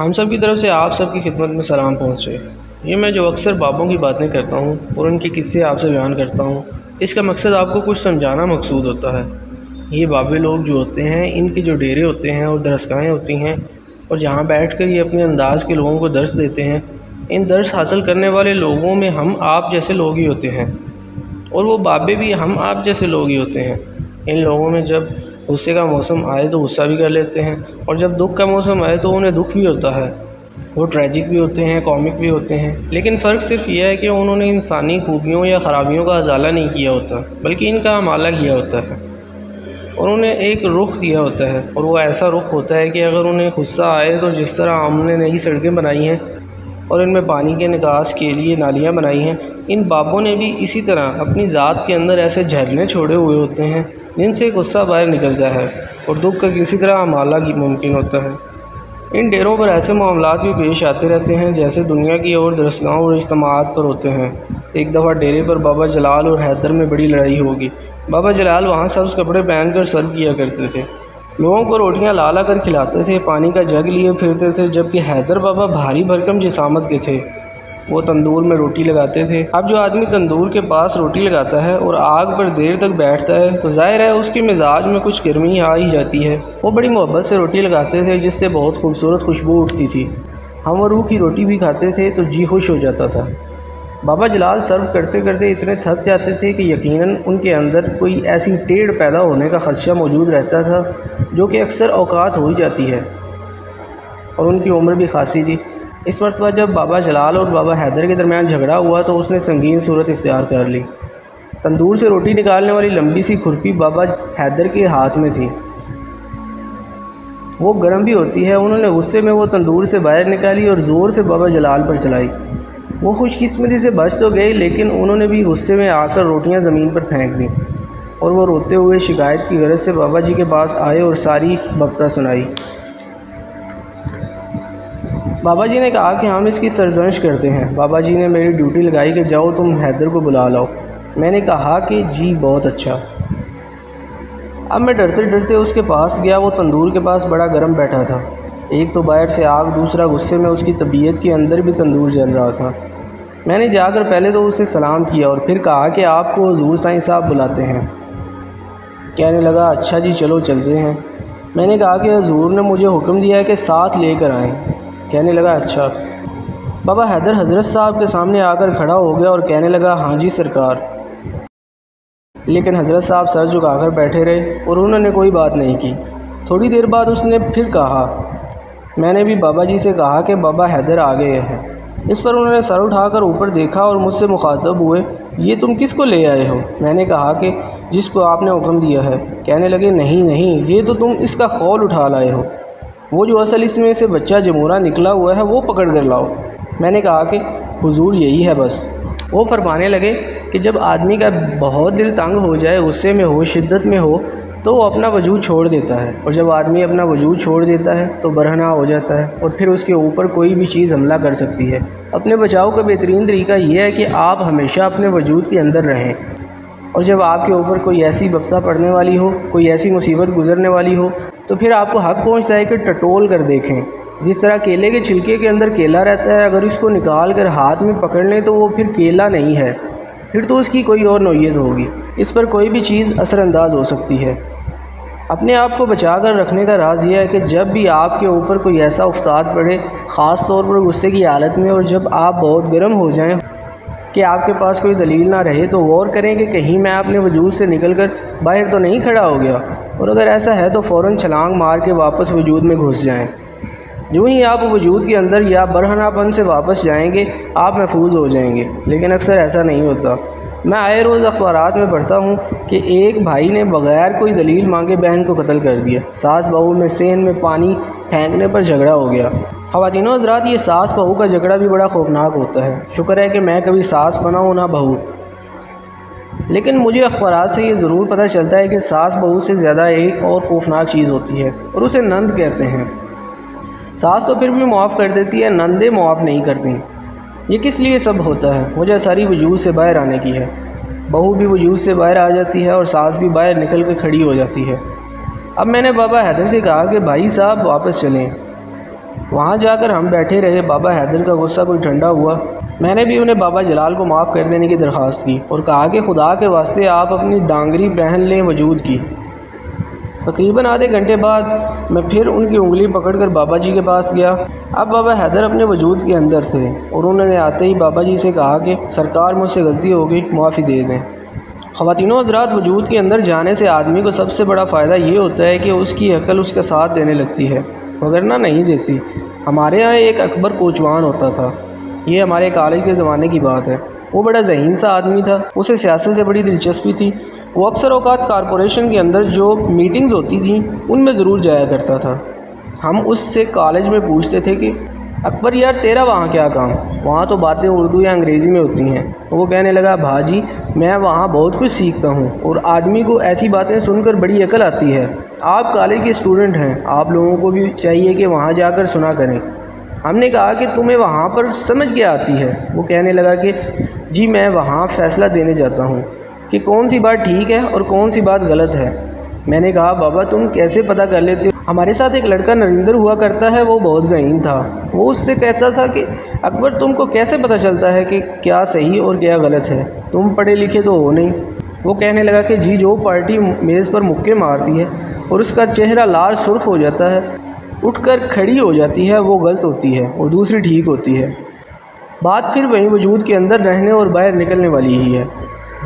ہم سب کی طرف سے آپ سب کی خدمت میں سلام پہنچے۔ یہ میں جو اکثر بابوں کی باتیں کرتا ہوں اور ان کے قصے آپ سے بیان کرتا ہوں، اس کا مقصد آپ کو کچھ سمجھانا مقصود ہوتا ہے۔ یہ بابے لوگ جو ہوتے ہیں، ان کے جو ڈیرے ہوتے ہیں اور درسگاہیں ہوتی ہیں، اور جہاں بیٹھ کر یہ اپنے انداز کے لوگوں کو درس دیتے ہیں، ان درس حاصل کرنے والے لوگوں میں ہم آپ جیسے لوگ ہی ہوتے ہیں، اور وہ بابے بھی ہم آپ جیسے لوگ ہی ہوتے ہیں۔ ان لوگوں میں جب غصے کا موسم آئے تو غصہ بھی کر لیتے ہیں، اور جب دکھ کا موسم آئے تو انہیں دکھ بھی ہوتا ہے۔ وہ ٹریجک بھی ہوتے ہیں، کامک بھی ہوتے ہیں، لیکن فرق صرف یہ ہے کہ انہوں نے انسانی خوبیوں یا خرابیوں کا ازالہ نہیں کیا ہوتا، بلکہ ان کا امالہ کیا ہوتا ہے، اور انہیں ایک رخ دیا ہوتا ہے۔ اور وہ ایسا رخ ہوتا ہے کہ اگر انہیں غصہ آئے تو جس طرح ہم نے نئی سڑکیں بنائی ہیں اور ان میں پانی کے نکاس کے لیے نالیاں بنائی ہیں، ان بابوں نے بھی اسی طرح اپنی ذات کے اندر ایسے جھرنے چھوڑے ہوئے ہوتے ہیں جن سے غصہ باہر نکلتا ہے اور دکھ کا کسی طرح امالہ ممکن ہوتا ہے۔ ان ڈیروں پر ایسے معاملات بھی پیش آتے رہتے ہیں جیسے دنیا کی اور درسگاہوں اور اجتماعات پر ہوتے ہیں۔ ایک دفعہ ڈیرے پر بابا جلال اور حیدر میں بڑی لڑائی ہوگی۔ بابا جلال وہاں سبز کپڑے پہن کر سرو کیا کرتے تھے، لوگوں کو روٹیاں لا لا کر کھلاتے تھے، پانی کا جگ لیے پھرتے تھے، جبکہ حیدر بابا بھاری بھرکم جسامت کے تھے، وہ تندور میں روٹی لگاتے تھے۔ اب جو آدمی تندور کے پاس روٹی لگاتا ہے اور آگ پر دیر تک بیٹھتا ہے تو ظاہر ہے اس کے مزاج میں کچھ گرمی آ ہی جاتی ہے۔ وہ بڑی محبت سے روٹی لگاتے تھے جس سے بہت خوبصورت خوشبو اٹھتی تھی۔ ہم وہ روح کی روٹی بھی کھاتے تھے تو جی خوش ہو جاتا تھا۔ بابا جلال سرو کرتے کرتے اتنے تھک جاتے تھے کہ یقیناً ان کے اندر کوئی ایسی ٹیڑھ پیدا ہونے کا خدشہ موجود رہتا تھا جو کہ اکثر اوقات ہو ہی جاتی ہے، اور ان کی عمر بھی خاصی تھی۔ اس مرتبہ جب بابا جلال اور بابا حیدر کے درمیان جھگڑا ہوا تو اس نے سنگین صورت اختیار کر لی۔ تندور سے روٹی نکالنے والی لمبی سی کھرپی بابا حیدر کے ہاتھ میں تھی، وہ گرم بھی ہوتی ہے۔ انہوں نے غصے میں وہ تندور سے باہر نکالی اور زور سے بابا جلال پر چلائی۔ وہ خوش قسمتی سے بچ تو گئے، لیکن انہوں نے بھی غصے میں آ کر روٹیاں زمین پر پھینک دیں، اور وہ روتے ہوئے شکایت کی غرض سے بابا جی کے پاس آئے اور ساری بکتا سنائی۔ بابا جی نے کہا کہ ہم اس کی سرزنش کرتے ہیں۔ بابا جی نے میری ڈیوٹی لگائی کہ جاؤ تم حیدر کو بلا لاؤ۔ میں نے کہا کہ جی بہت اچھا۔ اب میں ڈرتے ڈرتے اس کے پاس گیا۔ وہ تندور کے پاس بڑا گرم بیٹھا تھا، ایک تو باہر سے آگ، دوسرا غصے میں اس کی طبیعت کے اندر بھی تندور جل رہا تھا۔ میں نے جا کر پہلے تو اسے سلام کیا اور پھر کہا کہ آپ کو حضور سائیں صاحب بلاتے ہیں۔ کہنے لگا اچھا جی چلو چلتے ہیں۔ میں نے کہا کہ حضور نے مجھے حکم دیا ہے کہ ساتھ لے کر آئیں۔ کہنے لگا اچھا۔ بابا حیدر حضرت صاحب کے سامنے آ کر کھڑا ہو گیا اور کہنے لگا ہاں جی سرکار۔ لیکن حضرت صاحب سر جھکا کر بیٹھے رہے اور انہوں نے کوئی بات نہیں کی۔ تھوڑی دیر بعد اس نے پھر کہا۔ میں نے بھی بابا جی سے کہا کہ بابا حیدر آ گئے ہیں۔ اس پر انہوں نے سر اٹھا کر اوپر دیکھا اور مجھ سے مخاطب ہوئے، یہ تم کس کو لے آئے ہو؟ میں نے کہا کہ جس کو آپ نے حکم دیا ہے۔ کہنے لگے نہیں نہیں، یہ تو تم اس کا خول اٹھا لائے ہو، وہ جو اصل اس میں سے بچہ جمورہ نکلا ہوا ہے وہ پکڑ کر لاؤ۔ میں نے کہا کہ حضور یہی ہے بس۔ وہ فرمانے لگے کہ جب آدمی کا بہت دل تنگ ہو جائے، غصے میں ہو، شدت میں ہو، تو وہ اپنا وجود چھوڑ دیتا ہے، اور جب آدمی اپنا وجود چھوڑ دیتا ہے تو برہنہ ہو جاتا ہے، اور پھر اس کے اوپر کوئی بھی چیز حملہ کر سکتی ہے۔ اپنے بچاؤ کا بہترین طریقہ یہ ہے کہ آپ ہمیشہ اپنے وجود کے اندر رہیں، اور جب آپ کے اوپر کوئی ایسی بپتا پڑنے والی ہو، کوئی ایسی مصیبت گزرنے والی ہو، تو پھر آپ کو حق پہنچتا ہے کہ ٹٹول کر دیکھیں۔ جس طرح کیلے کے چھلکے کے اندر کیلا رہتا ہے، اگر اس کو نکال کر ہاتھ میں پکڑ لیں تو وہ پھر کیلا نہیں ہے، پھر تو اس کی کوئی اور نوعیت ہوگی، اس پر کوئی بھی چیز اثر انداز ہو سکتی ہے۔ اپنے آپ کو بچا کر رکھنے کا راز یہ ہے کہ جب بھی آپ کے اوپر کوئی ایسا افتاد پڑے، خاص طور پر غصے کی حالت میں، اور جب آپ بہت گرم ہو جائیں کہ آپ کے پاس کوئی دلیل نہ رہے، تو غور کریں کہ کہیں میں اپنے وجود سے نکل کر باہر تو نہیں کھڑا ہو گیا، اور اگر ایسا ہے تو فوراً چھلانگ مار کے واپس وجود میں گھس جائیں۔ جو ہی آپ وجود کے اندر یا برہنہ پن سے واپس جائیں گے، آپ محفوظ ہو جائیں گے، لیکن اکثر ایسا نہیں ہوتا۔ میں آئے روز اخبارات میں پڑھتا ہوں کہ ایک بھائی نے بغیر کوئی دلیل مانگے بہن کو قتل کر دیا، ساس بہو میں سین میں پانی پھینکنے پر جھگڑا ہو گیا۔ خواتین و حضرات، یہ ساس بہو کا جھگڑا بھی بڑا خوفناک ہوتا ہے۔ شکر ہے کہ میں کبھی ساس بنا ہوں نہ بہو، لیکن مجھے اخبارات سے یہ ضرور پتہ چلتا ہے کہ ساس بہو سے زیادہ ایک اور خوفناک چیز ہوتی ہے، اور اسے نند کہتے ہیں۔ ساس تو پھر بھی معاف کر دیتی ہے، نندیں معاف نہیں کرتی۔ یہ کس لیے سب ہوتا ہے؟ وجہ ساری وجود سے باہر آنے کی ہے۔ بہو بھی وجود سے باہر آ جاتی ہے اور ساس بھی باہر نکل کے کھڑی ہو جاتی ہے۔ اب میں نے بابا حیدر سے کہا کہ بھائی صاحب واپس چلیں۔ وہاں جا کر ہم بیٹھے رہے۔ بابا حیدر کا غصہ کوئی ٹھنڈا ہوا۔ میں نے بھی انہیں بابا جلال کو معاف کر دینے کی درخواست کی اور کہا کہ خدا کے واسطے آپ اپنی ڈانگری پہن لیں وجود کی۔ تقریباً آدھے گھنٹے بعد میں پھر ان کی انگلی پکڑ کر بابا جی کے پاس گیا۔ اب بابا حیدر اپنے وجود کے اندر تھے اور انہوں نے آتے ہی بابا جی سے کہا کہ سرکار مجھ سے غلطی ہو گئی، معافی دے دیں۔ خواتین و حضرات، وجود کے اندر جانے سے آدمی کو سب سے بڑا فائدہ یہ ہوتا ہے کہ اس کی عقل اس کا ساتھ دینے لگتی ہے، وگرنہ نہیں دیتی۔ ہمارے ہاں ایک اکبر کوچوان ہوتا تھا، یہ ہمارے کالج کے زمانے کی بات ہے۔ وہ بڑا ذہین سا آدمی تھا، اسے سیاست سے بڑی دلچسپی تھی۔ وہ اکثر اوقات کارپوریشن کے اندر جو میٹنگز ہوتی تھیں ان میں ضرور جایا کرتا تھا۔ ہم اس سے کالج میں پوچھتے تھے کہ اکبر یار تیرا وہاں کیا کام؟ وہاں تو باتیں اردو یا انگریزی میں ہوتی ہیں۔ وہ کہنے لگا بھاجی میں وہاں بہت کچھ سیکھتا ہوں اور آدمی کو ایسی باتیں سن کر بڑی عقل آتی ہے۔ آپ کالج کے اسٹوڈنٹ ہیں، آپ لوگوں کو بھی چاہیے کہ وہاں جا کر سنا کریں۔ ہم نے کہا کہ تمہیں وہاں پر سمجھ کیا آتی ہے؟ وہ کہنے لگا کہ جی میں وہاں فیصلہ دینے جاتا ہوں کہ کون سی بات ٹھیک ہے اور کون سی بات غلط ہے۔ میں نے کہا بابا تم کیسے پتہ کر لیتے ہو؟ ہمارے ساتھ ایک لڑکا نریندر ہوا کرتا ہے، وہ بہت ذہین تھا۔ وہ اس سے کہتا تھا کہ اکبر تم کو کیسے پتہ چلتا ہے کہ کیا صحیح اور کیا غلط ہے؟ تم پڑھے لکھے تو ہو نہیں۔ وہ کہنے لگا کہ جی جو پارٹی میز پر مکے مارتی ہے اور اس کا چہرہ لال سرخ ہو جاتا ہے، اٹھ کر کھڑی ہو جاتی ہے، وہ غلط ہوتی ہے اور دوسری ٹھیک ہوتی ہے۔ بات پھر وہیں وجود کے اندر رہنے اور باہر نکلنے والی ہی ہے۔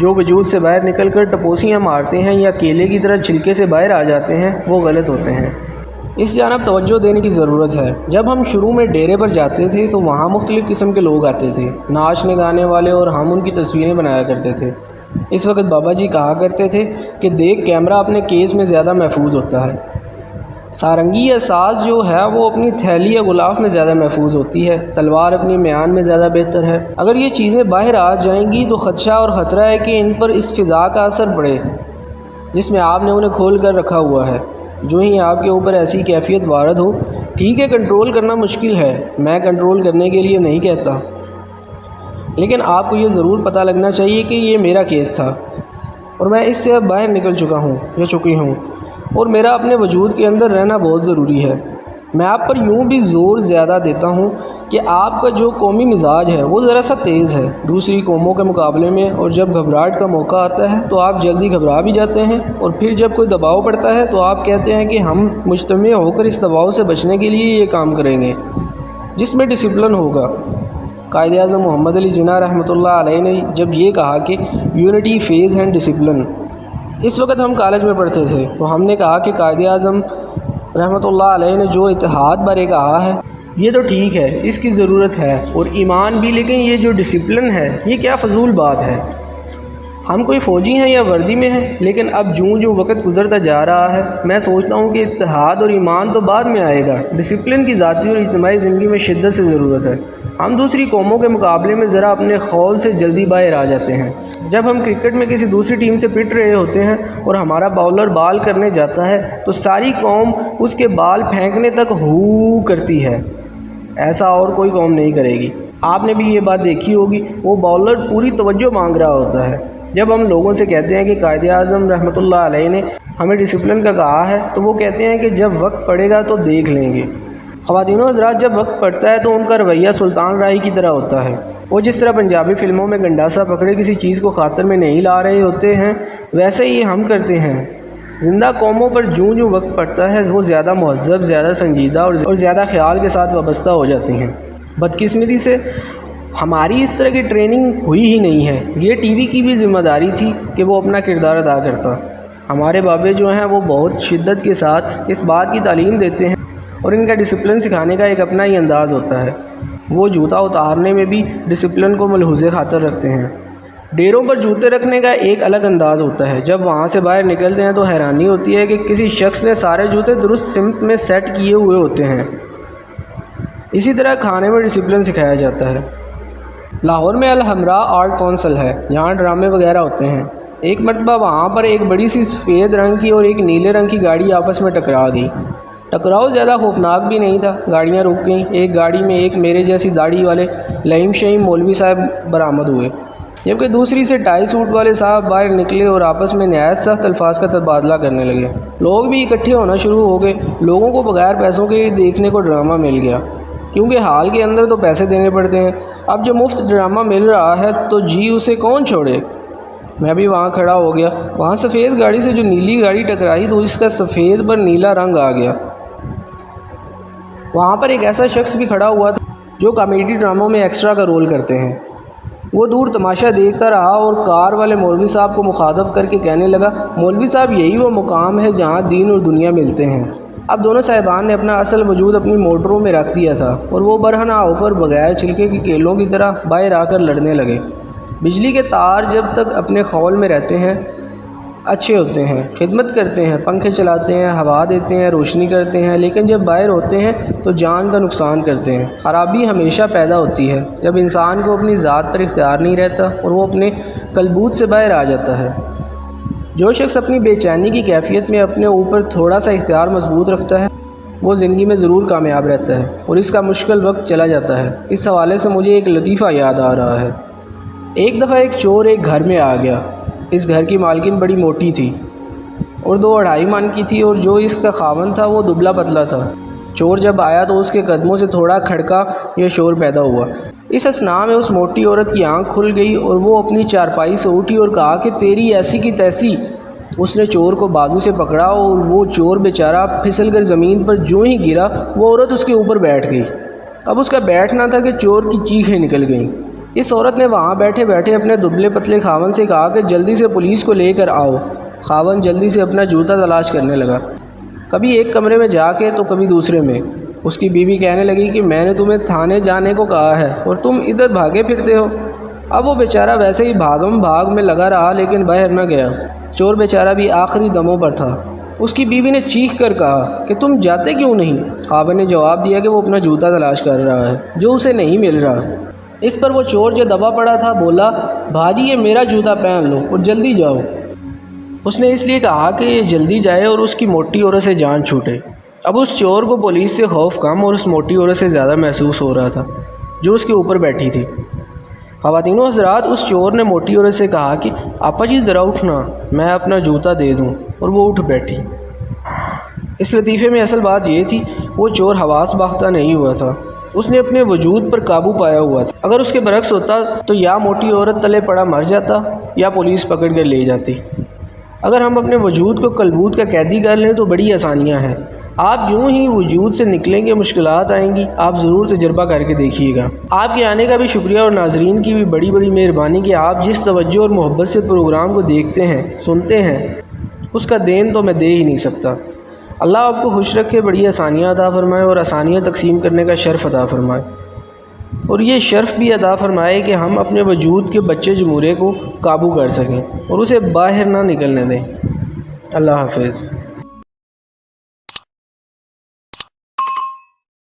جو وجود سے باہر نکل کر ٹپوسیاں مارتے ہیں یا کیلے کی طرح چھلکے سے باہر آ جاتے ہیں وہ غلط ہوتے ہیں۔ اس جانب توجہ دینے کی ضرورت ہے۔ جب ہم شروع میں ڈیرے پر جاتے تھے تو وہاں مختلف قسم کے لوگ آتے تھے، ناچنے گانے والے، اور ہم ان کی تصویریں بنایا کرتے تھے۔ اس وقت بابا جی کہا کرتے تھے کہ دیکھ کیمرہ اپنے کیس میں زیادہ محفوظ ہوتا ہے، سارنگی یا ساز جو ہے وہ اپنی تھیلی یا غلاف میں زیادہ محفوظ ہوتی ہے، تلوار اپنی میان میں زیادہ بہتر ہے۔ اگر یہ چیزیں باہر آ جائیں گی تو خدشہ اور خطرہ ہے کہ ان پر اس فضا کا اثر پڑے جس میں آپ نے انہیں کھول کر رکھا ہوا ہے۔ جو ہی آپ کے اوپر ایسی کیفیت وارد ہو، ٹھیک ہے کنٹرول کرنا مشکل ہے، میں کنٹرول کرنے کے لیے نہیں کہتا، لیکن آپ کو یہ ضرور پتہ لگنا چاہیے کہ یہ میرا کیس تھا اور میں اس سے اب باہر نکل چکا ہوں یا چکی ہوں، اور میرا اپنے وجود کے اندر رہنا بہت ضروری ہے۔ میں آپ پر یوں بھی زور زیادہ دیتا ہوں کہ آپ کا جو قومی مزاج ہے وہ ذرا سا تیز ہے دوسری قوموں کے مقابلے میں، اور جب گھبراہٹ کا موقع آتا ہے تو آپ جلدی گھبرا بھی جاتے ہیں، اور پھر جب کوئی دباؤ پڑتا ہے تو آپ کہتے ہیں کہ ہم مجتمع ہو کر اس دباؤ سے بچنے کے لیے یہ کام کریں گے جس میں ڈسپلن ہوگا۔ قائد اعظم محمد علی جناح رحمۃ اللہ علیہ نے جب یہ کہا کہ یونٹی، فیتھ اینڈ ڈسپلن، اس وقت ہم کالج میں پڑھتے تھے تو ہم نے کہا کہ قائد اعظم رحمۃ اللہ علیہ نے جو اتحاد بارے کہا ہے یہ تو ٹھیک ہے، اس کی ضرورت ہے، اور ایمان بھی، لیکن یہ جو ڈسپلن ہے یہ کیا فضول بات ہے۔ ہم کوئی فوجی ہیں یا وردی میں ہیں، لیکن اب جوں وقت گزرتا جا رہا ہے میں سوچتا ہوں کہ اتحاد اور ایمان تو بعد میں آئے گا، ڈسپلن کی ذاتی اور اجتماعی زندگی میں شدت سے ضرورت ہے۔ ہم دوسری قوموں کے مقابلے میں ذرا اپنے خول سے جلدی باہر آ جاتے ہیں۔ جب ہم کرکٹ میں کسی دوسری ٹیم سے پٹ رہے ہوتے ہیں اور ہمارا باؤلر بال کرنے جاتا ہے تو ساری قوم اس کے بال پھینکنے تک ہو کرتی ہے، ایسا اور کوئی قوم نہیں کرے گی۔ آپ نے بھی یہ بات دیکھی ہوگی، وہ باؤلر پوری توجہ مانگ رہا ہوتا ہے۔ جب ہم لوگوں سے کہتے ہیں کہ قائد اعظم رحمۃ اللہ علیہ نے ہمیں ڈسپلن کا کہا ہے تو وہ کہتے ہیں کہ جب وقت پڑے گا تو دیکھ لیں گے۔ خواتین و حضرات، جب وقت پڑتا ہے تو ان کا رویہ سلطان راہی کی طرح ہوتا ہے۔ وہ جس طرح پنجابی فلموں میں گنڈاسا پکڑے کسی چیز کو خاطر میں نہیں لا رہے ہوتے ہیں، ویسے ہی ہم کرتے ہیں۔ زندہ قوموں پر جوں وقت پڑتا ہے وہ زیادہ مہذب، زیادہ سنجیدہ اور زیادہ خیال کے ساتھ وابستہ ہو جاتی ہیں۔ بدقسمتی سے ہماری اس طرح کی ٹریننگ ہوئی ہی نہیں ہے۔ یہ ٹی وی کی بھی ذمہ داری تھی کہ وہ اپنا کردار ادا کرتا۔ ہمارے بابے جو ہیں وہ بہت شدت کے ساتھ اس بات کی تعلیم دیتے ہیں، اور ان کا ڈسپلن سکھانے کا ایک اپنا ہی انداز ہوتا ہے۔ وہ جوتا اتارنے میں بھی ڈسپلن کو ملحوظ خاطر رکھتے ہیں۔ ڈیروں پر جوتے رکھنے کا ایک الگ انداز ہوتا ہے۔ جب وہاں سے باہر نکلتے ہیں تو حیرانی ہوتی ہے کہ کسی شخص نے سارے جوتے درست سمت میں سیٹ کیے ہوئے ہوتے ہیں۔ اسی طرح کھانے میں ڈسپلن سکھایا جاتا ہے۔ لاہور میں الحمراء آرٹ کونسل ہے، جہاں ڈرامے وغیرہ ہوتے ہیں۔ ایک مرتبہ وہاں پر ایک بڑی سی سفید رنگ کی اور ایک نیلے رنگ کی گاڑی آپس میں ٹکرا گئی۔ ٹکراؤ زیادہ خوفناک بھی نہیں تھا، گاڑیاں رک گئیں۔ ایک گاڑی میں ایک میرے جیسی داڑھی والے لئیم شہیم مولوی صاحب برآمد ہوئے، جبکہ دوسری سے ٹائی سوٹ والے صاحب باہر نکلے اور آپس میں نہایت سخت الفاظ کا تبادلہ کرنے لگے۔ لوگ بھی اکٹھے ہونا شروع ہو گئے۔ لوگوں کو بغیر پیسوں کے دیکھنے کو ڈرامہ مل گیا۔ کیونکہ حال کے اندر تو پیسے دینے پڑتے ہیں۔ اب جو مفت ڈرامہ مل رہا ہے تو جی اسے کون چھوڑے۔ میں بھی وہاں کھڑا ہو گیا۔ وہاں سفید گاڑی سے جو نیلی گاڑی ٹکرائی تو اس کا سفید پر نیلا رنگ آ گیا۔ وہاں پر ایک ایسا شخص بھی کھڑا ہوا تھا جو کامیڈی ڈراموں میں ایکسٹرا کا رول کرتے ہیں۔ وہ دور تماشا دیکھتا رہا اور کار والے مولوی صاحب کو مخاطب کر کے کہنے لگا، مولوی صاحب یہی وہ مقام ہے جہاں دین اور دنیا ملتے ہیں۔ اب دونوں صاحبان نے اپنا اصل وجود اپنی موٹروں میں رکھ دیا تھا اور وہ برہنہ ہو کر بغیر چھلکے کے کیلوں کی طرح باہر آ کر لڑنے لگے۔ بجلی کے تار جب تک اپنے خول میں رہتے ہیں اچھے ہوتے ہیں، خدمت کرتے ہیں، پنکھے چلاتے ہیں، ہوا دیتے ہیں، روشنی کرتے ہیں، لیکن جب باہر ہوتے ہیں تو جان کا نقصان کرتے ہیں۔ خرابی ہمیشہ پیدا ہوتی ہے جب انسان کو اپنی ذات پر اختیار نہیں رہتا اور وہ اپنے کلبوت سے باہر آ جاتا ہے۔ جو شخص اپنی بے چینی کی کیفیت میں اپنے اوپر تھوڑا سا اختیار مضبوط رکھتا ہے وہ زندگی میں ضرور کامیاب رہتا ہے اور اس کا مشکل وقت چلا جاتا ہے۔ اس حوالے سے مجھے ایک لطیفہ یاد آ رہا ہے۔ ایک دفعہ ایک چور ایک گھر میں آ گیا۔ اس گھر کی مالکن بڑی موٹی تھی اور 2-2.5 من کی تھی اور جو اس کا خاوند تھا وہ دبلا پتلا تھا۔ چور جب آیا تو اس کے قدموں سے تھوڑا کھڑکا یا شور پیدا ہوا۔ اس اثناء میں اس موٹی عورت کی آنکھ کھل گئی اور وہ اپنی چارپائی سے اٹھی اور کہا کہ تیری ایسی کی تیسی۔ اس نے چور کو بازو سے پکڑا اور وہ چور بیچارہ پھسل کر زمین پر جو ہی گرا وہ عورت اس کے اوپر بیٹھ گئی۔ اب اس کا بیٹھنا تھا کہ چور کی چیخیں نکل گئیں۔ اس عورت نے وہاں بیٹھے بیٹھے اپنے دبلے پتلے خاوند سے کہا کہ جلدی سے پولیس کو لے کر آؤ۔ خاوند جلدی سے اپنا جوتا تلاش کرنے لگا، کبھی ایک کمرے میں جا کے تو کبھی دوسرے میں۔ اس کی بیوی کہنے لگی کہ میں نے تمہیں تھانے جانے کو کہا ہے اور تم ادھر بھاگے پھرتے ہو۔ اب وہ بیچارہ ویسے ہی بھاگم بھاگ میں لگا رہا لیکن باہر نہ گیا۔ چور بیچارہ بھی آخری دموں پر تھا۔ اس کی بیوی نے چیخ کر کہا کہ تم جاتے کیوں نہیں؟ خاوند نے جواب دیا کہ وہ اپنا جوتا تلاش کر رہا ہے جو اسے نہیں مل رہا۔ اس پر وہ چور جو دبا پڑا تھا بولا، بھاجی یہ میرا جوتا پہن لو اور جلدی جاؤ۔ اس نے اس لیے کہا کہ یہ جلدی جائے اور اس کی موٹی عورت سے جان چھوٹے۔ اب اس چور کو پولیس سے خوف کم اور اس موٹی عورت سے زیادہ محسوس ہو رہا تھا جو اس کے اوپر بیٹھی تھی۔ خواتین و حضرات، اس چور نے موٹی عورت سے کہا کہ آپا جی ذرا اٹھنا، میں اپنا جوتا دے دوں، اور وہ اٹھ بیٹھی۔ اس لطیفے میں اصل بات یہ تھی وہ چور حواس باختہ نہیں ہوا تھا، اس نے اپنے وجود پر قابو پایا ہوا تھا۔ اگر اس کے برعکس ہوتا تو یا موٹی عورت تلے پڑا مر جاتا یا پولیس پکڑ کر لے جاتی۔ اگر ہم اپنے وجود کو کلبوت کا قیدی کر لیں تو بڑی آسانیاں ہیں۔ آپ یوں ہی وجود سے نکلیں گے، مشکلات آئیں گی، آپ ضرور تجربہ کر کے دیکھیے گا۔ آپ کے آنے کا بھی شکریہ اور ناظرین کی بھی بڑی بڑی مہربانی کہ آپ جس توجہ اور محبت سے پروگرام کو دیکھتے ہیں، سنتے ہیں، اس کا دین تو میں دے ہی نہیں سکتا۔ اللہ آپ کو خوش رکھے، بڑی آسانیاں عطا فرمائے اور آسانیاں تقسیم کرنے کا شرف عطا فرمائے، اور یہ شرف بھی عطا فرمائے کہ ہم اپنے وجود کے بچے جمورے کو قابو کر سکیں اور اسے باہر نہ نکلنے دیں۔ اللہ حافظ۔